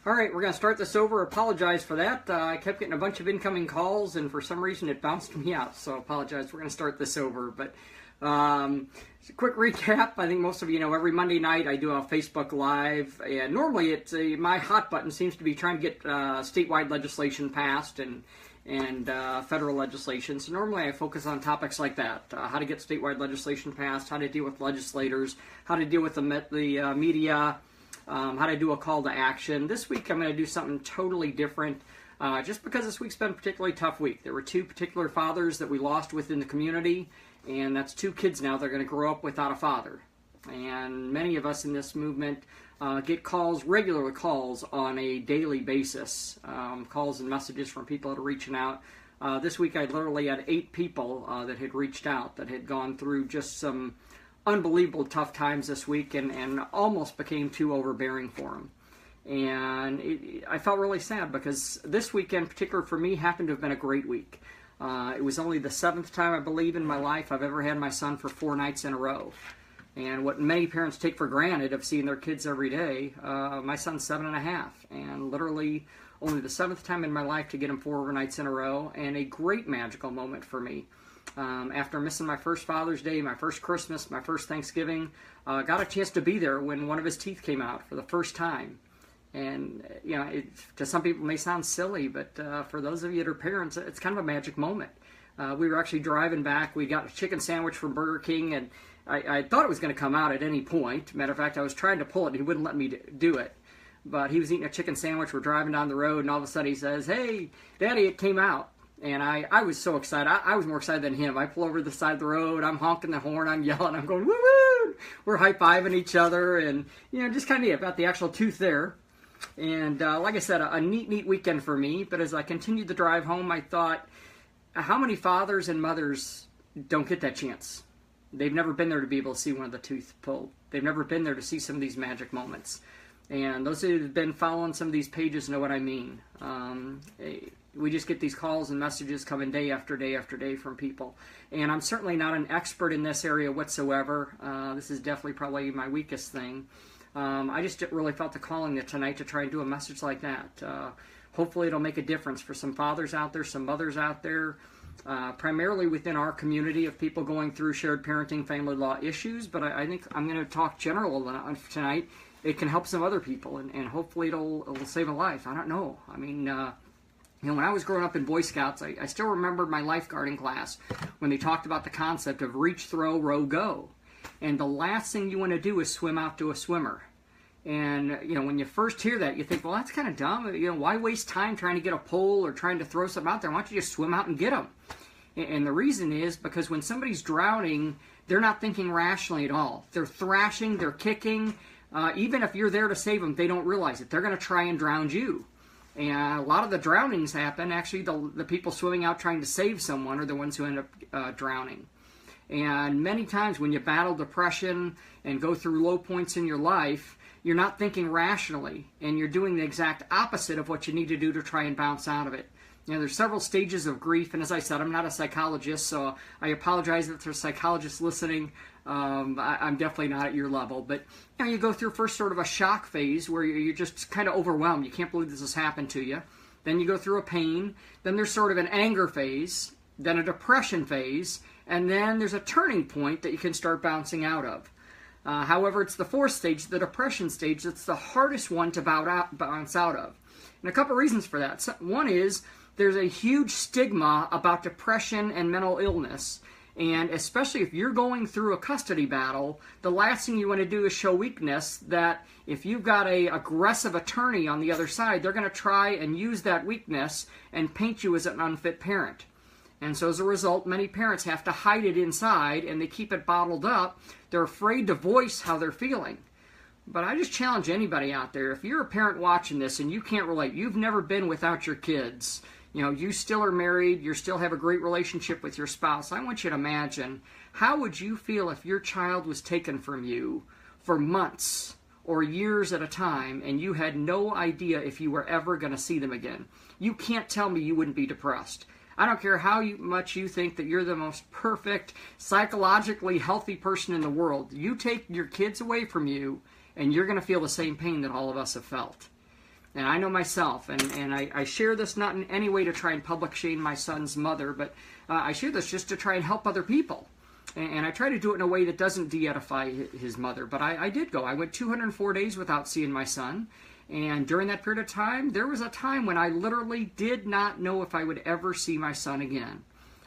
All right, we're going to start this over. Apologize for that. I kept getting a bunch of incoming calls, and for some reason it bounced me out, so apologize. We're going to start this over. But a quick recap. I think most of you know every Monday night I do a Facebook Live, and normally it's my hot button seems to be trying to get statewide legislation passed and federal legislation. So normally I focus on topics like that: how to get statewide legislation passed, how to deal with legislators, how to deal with the media. How to do a call to action. This week I'm going to do something totally different just because this week's been a particularly tough week. There were two particular fathers that we lost within the community, and that's two kids now. They're going to grow up without a father. And many of us in this movement get regular calls on a daily basis, calls and messages from people that are reaching out. This week I literally had 8 people that had reached out that had gone through just some unbelievable tough times this week and almost became too overbearing for him. And I felt really sad because this weekend, in particular for me, happened to have been a great week. It was only the 7th time, I believe, in my life I've ever had my son for 4 nights in a row. And what many parents take for granted of seeing their kids every day, my son's 7.5, and literally only the 7th time in my life to get him 4 overnights in a row, and a great magical moment for me. After missing my first Father's Day, my first Christmas, my first Thanksgiving, got a chance to be there when one of his teeth came out for the first time. And, you know, to some people it may sound silly, but for those of you that are parents, it's kind of a magic moment. We were actually driving back. We got a chicken sandwich from Burger King, and I thought it was going to come out at any point. Matter of fact, I was trying to pull it, and he wouldn't let me do it. But he was eating a chicken sandwich. We're driving down the road, and all of a sudden he says, "Hey, Daddy, it came out." And I was so excited. I was more excited than him. I pull over to the side of the road. I'm honking the horn. I'm yelling. I'm going, woo-woo! We're high-fiving each other. And, you know, just kind of about the actual tooth there. And like I said, a neat weekend for me. But as I continued the drive home, I thought, how many fathers and mothers don't get that chance? They've never been there to be able to see one of the tooth pulled. They've never been there to see some of these magic moments. And those who have been following some of these pages know what I mean. We just get these calls and messages coming day after day after day from people. And I'm certainly not an expert in this area whatsoever. This is definitely probably my weakest thing. I just really felt the calling tonight to try and do a message like that. Hopefully it'll make a difference for some fathers out there, some mothers out there, primarily within our community of people going through shared parenting, family law issues. But I think I'm going to talk general tonight. It can help some other people, and hopefully it'll save a life. I don't know. I mean, you know, when I was growing up in Boy Scouts, I still remember my lifeguarding class when they talked about the concept of reach, throw, row, go. And the last thing you want to do is swim out to a swimmer. And, you know, when you first hear that, you think, well, that's kind of dumb. You know, why waste time trying to get a pole or trying to throw something out there? Why don't you just swim out and get them? And the reason is because when somebody's drowning, they're not thinking rationally at all. They're thrashing, they're kicking. Even if you're there to save them, they don't realize it. They're going to try and drown you. And a lot of the drownings happen, actually, the people swimming out trying to save someone are the ones who end up drowning. And many times when you battle depression and go through low points in your life, you're not thinking rationally, and you're doing the exact opposite of what you need to do to try and bounce out of it. You know, there's several stages of grief, and as I said, I'm not a psychologist, so I apologize if there's psychologists listening. I'm definitely not at your level, but you know, you go through first sort of a shock phase where you're just kind of overwhelmed. You can't believe this has happened to you. Then you go through a pain. Then there's sort of an anger phase, then a depression phase, and then there's a turning point that you can start bouncing out of. However, it's the 4th stage, the depression stage, that's the hardest one to bounce out of. And a couple reasons for that. One is there's a huge stigma about depression and mental illness. And especially if you're going through a custody battle, the last thing you want to do is show weakness, that if you've got an aggressive attorney on the other side, they're going to try and use that weakness and paint you as an unfit parent. And so as a result, many parents have to hide it inside, and they keep it bottled up. They're afraid to voice how they're feeling. But I just challenge anybody out there, if you're a parent watching this and you can't relate, you've never been without your kids, you know, you still are married, you still have a great relationship with your spouse, I want you to imagine, how would you feel if your child was taken from you for months or years at a time and you had no idea if you were ever going to see them again? You can't tell me you wouldn't be depressed. I don't care how much you think that you're the most perfect, psychologically healthy person in the world. You take your kids away from you, and you're going to feel the same pain that all of us have felt. And I know myself, and I share this not in any way to try and public shame my son's mother, but I share this just to try and help other people. And I try to do it in a way that doesn't de-edify his mother. But I did go. I went 204 days without seeing my son. And during that period of time, there was a time when I literally did not know if I would ever see my son again.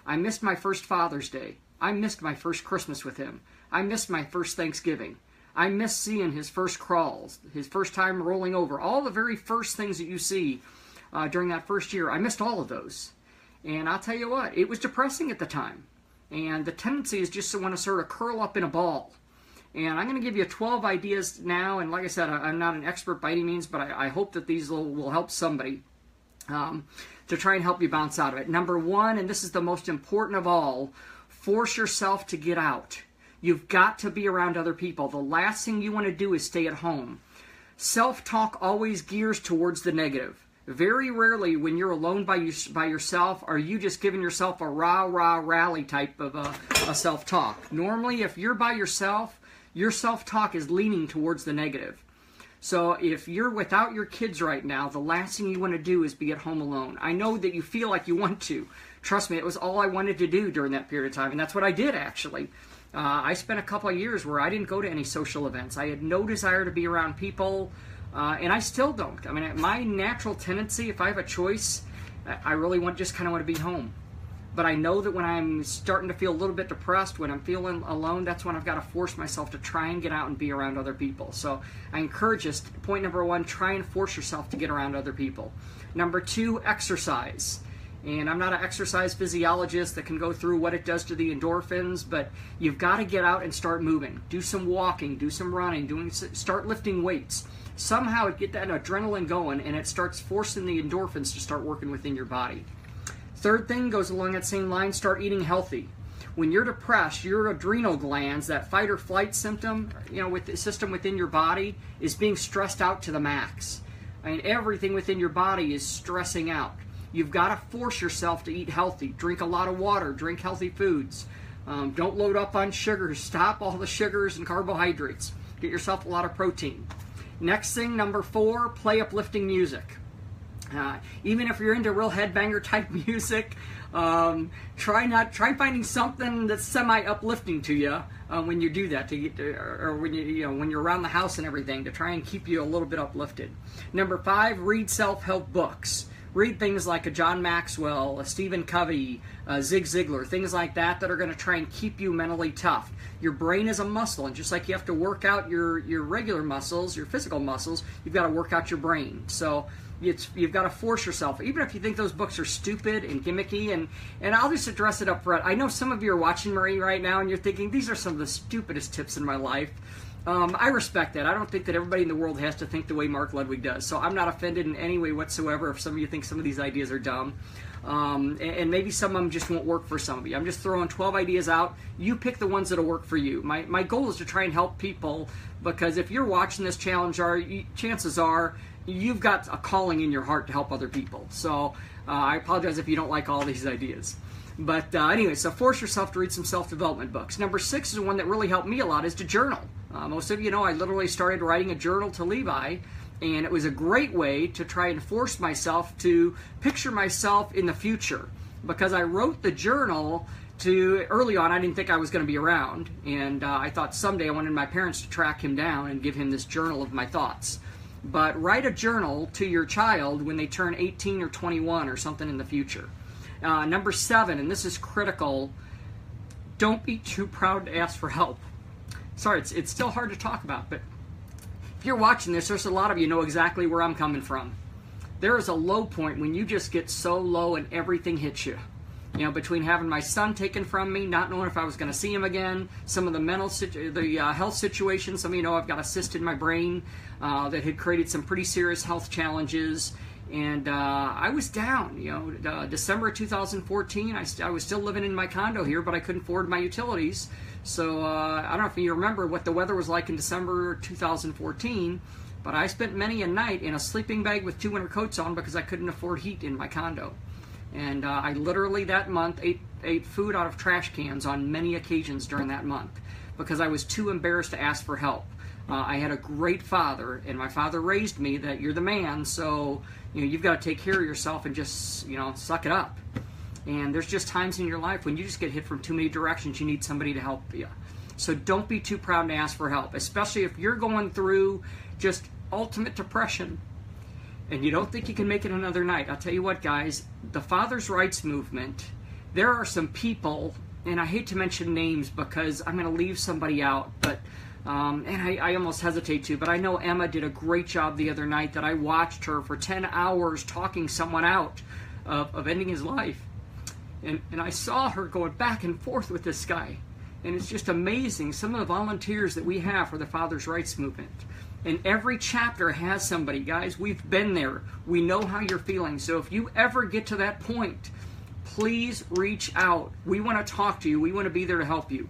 I missed my first Father's Day. I missed my first Christmas with him. I missed my first Thanksgiving. I missed seeing his first crawls, his first time rolling over, all the very first things that you see during that first year. I missed all of those. And I'll tell you what, it was depressing at the time. And the tendency is just to want to sort of curl up in a ball. And I'm going to give you 12 ideas now. And like I said, I'm not an expert by any means, but I hope that these will help somebody to try and help you bounce out of it. Number one, and this is the most important of all, force yourself to get out. You've got to be around other people. The last thing you want to do is stay at home. Self-talk always gears towards the negative. Very rarely when you're alone by yourself are you just giving yourself a rah-rah rally type of a self-talk. Normally, if you're by yourself, your self-talk is leaning towards the negative. So if you're without your kids right now, the last thing you want to do is be at home alone. I know that you feel like you want to. Trust me, it was all I wanted to do during that period of time, and that's what I did actually. I spent a couple of years where I didn't go to any social events. I had no desire to be around people. And I still don't. I mean, my natural tendency, if I have a choice, I really just kind of want to be home. But I know that when I'm starting to feel a little bit depressed, when I'm feeling alone, that's when I've got to force myself to try and get out and be around other people. So I encourage you, point number one, try and force yourself to get around other people. Number two, exercise. And I'm not an exercise physiologist that can go through what it does to the endorphins, but you've got to get out and start moving. Do some walking, do some running, start lifting weights. Somehow get that adrenaline going, and it starts forcing the endorphins to start working within your body. Third thing goes along that same line, start eating healthy. When you're depressed, your adrenal glands, that fight or flight symptom, with the system within your body, is being stressed out to the max. I mean, everything within your body is stressing out. You've got to force yourself to eat healthy. Drink a lot of water. Drink healthy foods. Don't load up on sugars. Stop all the sugars and carbohydrates. Get yourself a lot of protein. Next thing, number four, play uplifting music. Even if you're into real headbanger type music, try finding something that's semi-uplifting to you when you do that, or when when you're around the house and everything, to try and keep you a little bit uplifted. Number five, read self-help books. Read things like a John Maxwell, a Stephen Covey, Zig Ziglar, things like that are going to try and keep you mentally tough. Your brain is a muscle, and just like you have to work out your regular muscles, your physical muscles, you've got to work out your brain. So you've got to force yourself, even if you think those books are stupid and gimmicky, and I'll just address it up front. I know some of you are watching Marie right now, and you're thinking, these are some of the stupidest tips in my life. I respect that. I don't think that everybody in the world has to think the way Mark Ludwig does. So I'm not offended in any way whatsoever if some of you think some of these ideas are dumb. And maybe some of them just won't work for some of you. I'm just throwing 12 ideas out. You pick the ones that'll work for you. My goal is to try and help people, because if you're watching this challenge, chances are you've got a calling in your heart to help other people. So I apologize if you don't like all these ideas. But anyway, so force yourself to read some self-development books. Number 6 is one that really helped me a lot, is to journal. Most of you know I literally started writing a journal to Levi, and it was a great way to try and force myself to picture myself in the future. Because I wrote the journal early on, I didn't think I was going to be around, and I thought someday I wanted my parents to track him down and give him this journal of my thoughts. But write a journal to your child when they turn 18 or 21 or something in the future. Number 7, and this is critical, don't be too proud to ask for help. Sorry, it's still hard to talk about, but if you're watching this, there's a lot of you know exactly where I'm coming from. There is a low point when you just get so low and everything hits you. Between having my son taken from me, not knowing if I was going to see him again, some of the health situations. Some of you know I've got a cyst in my brain that had created some pretty serious health challenges. And I was down. December 2014, I was still living in my condo here, but I couldn't afford my utilities. So I don't know if you remember what the weather was like in December 2014, but I spent many a night in a sleeping bag with 2 winter coats on because I couldn't afford heat in my condo. And I literally that month ate food out of trash cans on many occasions during that month because I was too embarrassed to ask for help. I had a great father, and my father raised me that you're the man, so you've got to take care of yourself and just suck it up. And there's just times in your life when you just get hit from too many directions. You need somebody to help you. So don't be too proud to ask for help, especially if you're going through just ultimate depression and you don't think you can make it another night. I'll tell you what, guys, the Father's Rights Movement, there are some people, and I hate to mention names because I'm going to leave somebody out, but and I almost hesitate to, but I know Emma did a great job the other night that I watched her for 10 hours talking someone out of ending his life. And I saw her going back and forth with this guy. And it's just amazing, some of the volunteers that we have for the Father's Rights Movement. And every chapter has somebody. Guys, we've been there. We know how you're feeling. So if you ever get to that point, please reach out. We want to talk to you. We want to be there to help you.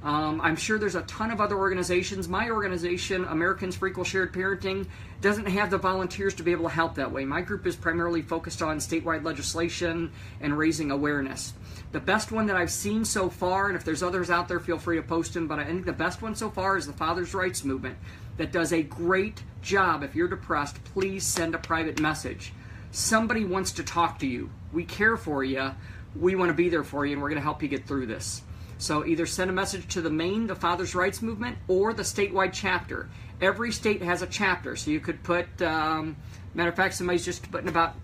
I'm sure there's a ton of other organizations. My organization, Americans for Equal Shared Parenting, doesn't have the volunteers to be able to help that way. My group is primarily focused on statewide legislation and raising awareness. The best one that I've seen so far, and if there's others out there, feel free to post them, but I think the best one so far is the Father's Rights Movement that does a great job. If you're depressed, please send a private message. Somebody wants to talk to you. We care for you. We want to be there for you, and we're going to help you get through this. So either send a message to the Father's Rights Movement, or the statewide chapter. Every state has a chapter, so you could put, matter of fact, somebody's just putting about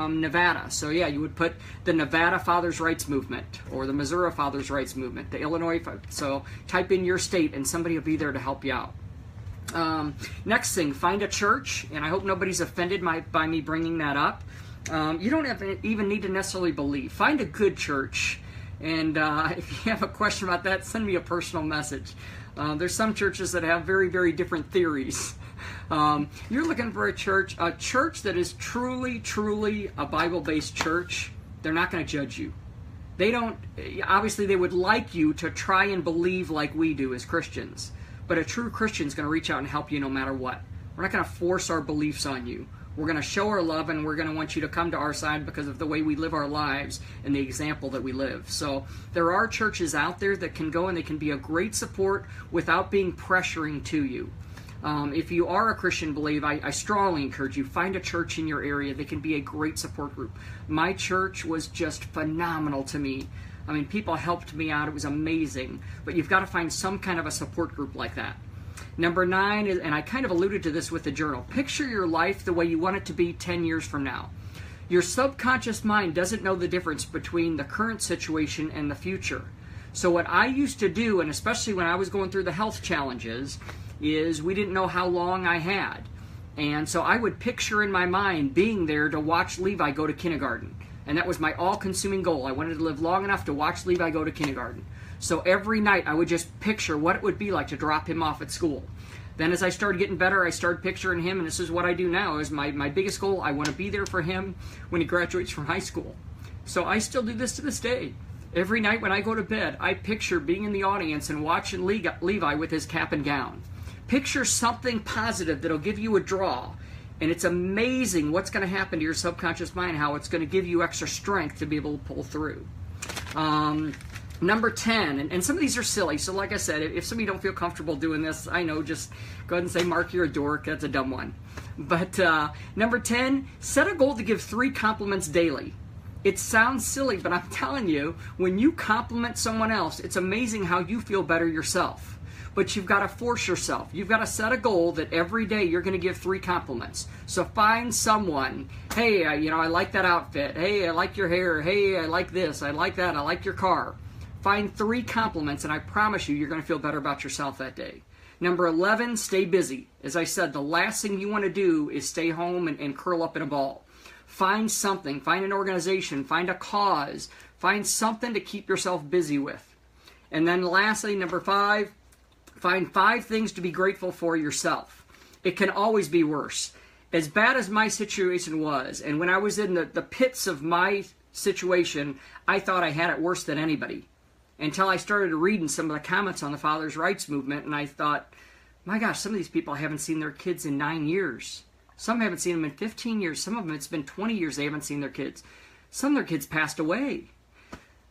Nevada. So yeah, you would put the Nevada Father's Rights Movement, or the Missouri Father's Rights Movement, the Illinois. So type in your state, and somebody will be there to help you out. Next thing, find a church, and I hope nobody's offended by me bringing that up. You don't even need to necessarily believe. Find a good church. And if you have a question about that, send me a personal message. There's some churches that have very, very different theories. You're looking for a church that is truly, truly a Bible-based church. They're not going to judge you. They don't, obviously they would like you to try and believe like we do as Christians. But a true Christian is going to reach out and help you no matter what. We're not going to force our beliefs on you. We're going to show our love, and we're going to want you to come to our side because of the way we live our lives and the example that we live. So there are churches out there that can go and they can be a great support without being pressuring to you. If you are a Christian believer, I strongly encourage you, find a church in your area that can be a great support group. My church was just phenomenal to me. I mean, people helped me out. It was amazing. But you've got to find some kind of a support group like that. Number 9 is, and I kind of alluded to this with the journal, picture your life the way you want it to be 10 years from now. Your subconscious mind doesn't know the difference between the current situation and the future. So what I used to do, and especially when I was going through the health challenges, is we didn't know how long I had. And so I would picture in my mind being there to watch Levi go to kindergarten. And that was my all-consuming goal. I wanted to live long enough to watch Levi go to kindergarten. So every night I would just picture what it would be like to drop him off at school. Then as I started getting better, I started picturing him, and this is what I do now. Is my biggest goal. I want to be there for him when he graduates from high school. So I still do this to this day. Every night when I go to bed, I picture being in the audience and watching Levi with his cap and gown. Picture something positive that'll give you a draw. And it's amazing what's going to happen to your subconscious mind, how it's going to give you extra strength to be able to pull through. Number 10, and some of these are silly, so like I said, if some of you don't feel comfortable doing this, I know, just go ahead and say, Mark, you're a dork. That's a dumb one. But number 10, set a goal to give 3 compliments daily. It sounds silly, but I'm telling you, when you compliment someone else, it's amazing how you feel better yourself. But you've got to force yourself. You've got to set a goal that every day you're going to give 3 compliments. So find someone, hey, I like that outfit. Hey, I like your hair. Hey, I like this. I like that. I like your car. Find 3 compliments, and I promise you, you're going to feel better about yourself that day. Number 11, stay busy. As I said, the last thing you want to do is stay home and curl up in a ball. Find something. Find an organization. Find a cause. Find something to keep yourself busy with. And then lastly, number 5, find 5 things to be grateful for yourself. It can always be worse. As bad as my situation was, and when I was in the pits of my situation, I thought I had it worse than anybody. Until I started reading some of the comments on the Father's Rights Movement, and I thought, my gosh, some of these people haven't seen their kids in 9 years. Some haven't seen them in 15 years. Some of them, it's been 20 years they haven't seen their kids. Some of their kids passed away.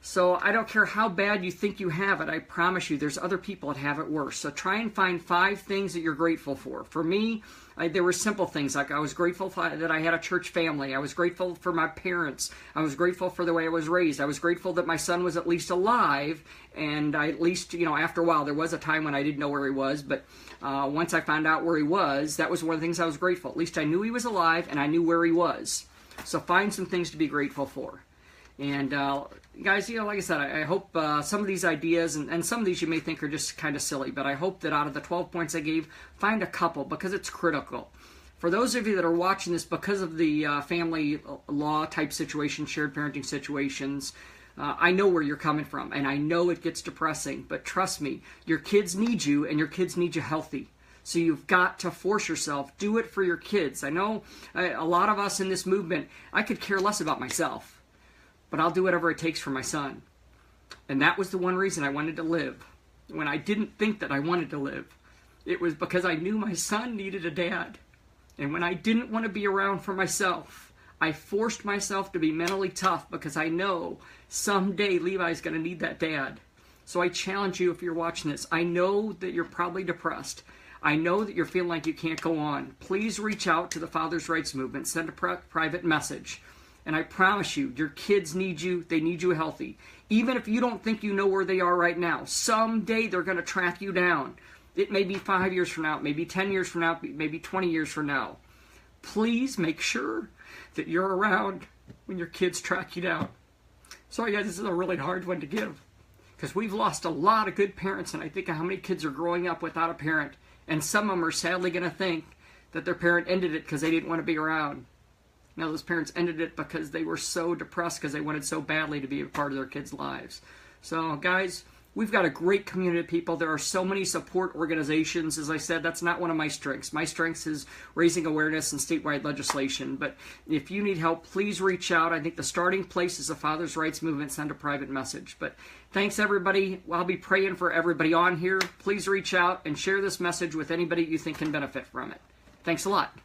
So I don't care how bad you think you have it, I promise you there's other people that have it worse. So try and find 5 things that you're grateful for. For me, there were simple things, like I was grateful that I had a church family. I was grateful for my parents. I was grateful for the way I was raised. I was grateful that my son was at least alive, and I at least, after a while, there was a time when I didn't know where he was, but once I found out where he was, that was one of the things I was grateful. At least I knew he was alive, and I knew where he was. So find some things to be grateful for. And guys, like I said, I hope some of these ideas, and some of these you may think are just kind of silly, but I hope that out of the 12 points I gave, find a couple, because it's critical. For those of you that are watching this because of the family law type situations, shared parenting situations, I know where you're coming from, and I know it gets depressing, but trust me, your kids need you, and your kids need you healthy. So you've got to force yourself. Do it for your kids. I know a lot of us in this movement, I could care less about myself, but I'll do whatever it takes for my son. And that was the one reason I wanted to live. When I didn't think that I wanted to live, it was because I knew my son needed a dad. And when I didn't want to be around for myself, I forced myself to be mentally tough, because I know someday Levi's going to need that dad. So I challenge you, if you're watching this, I know that you're probably depressed. I know that you're feeling like you can't go on. Please reach out to the Father's Rights Movement. Send a private message. And I promise you, your kids need you. They need you healthy. Even if you don't think you know where they are right now, someday they're going to track you down. It may be 5 years from now, maybe 10 years from now, maybe 20 years from now. Please make sure that you're around when your kids track you down. Sorry guys, this is a really hard one to give, because we've lost a lot of good parents, and I think of how many kids are growing up without a parent, and some of them are sadly going to think that their parent ended it because they didn't want to be around. Now, those parents ended it because they were so depressed because they wanted so badly to be a part of their kids' lives. So, guys, we've got a great community of people. There are so many support organizations. As I said, that's not one of my strengths. My strength is raising awareness and statewide legislation. But if you need help, please reach out. I think the starting place is the Father's Rights Movement. Send a private message. But thanks, everybody. I'll be praying for everybody on here. Please reach out and share this message with anybody you think can benefit from it. Thanks a lot.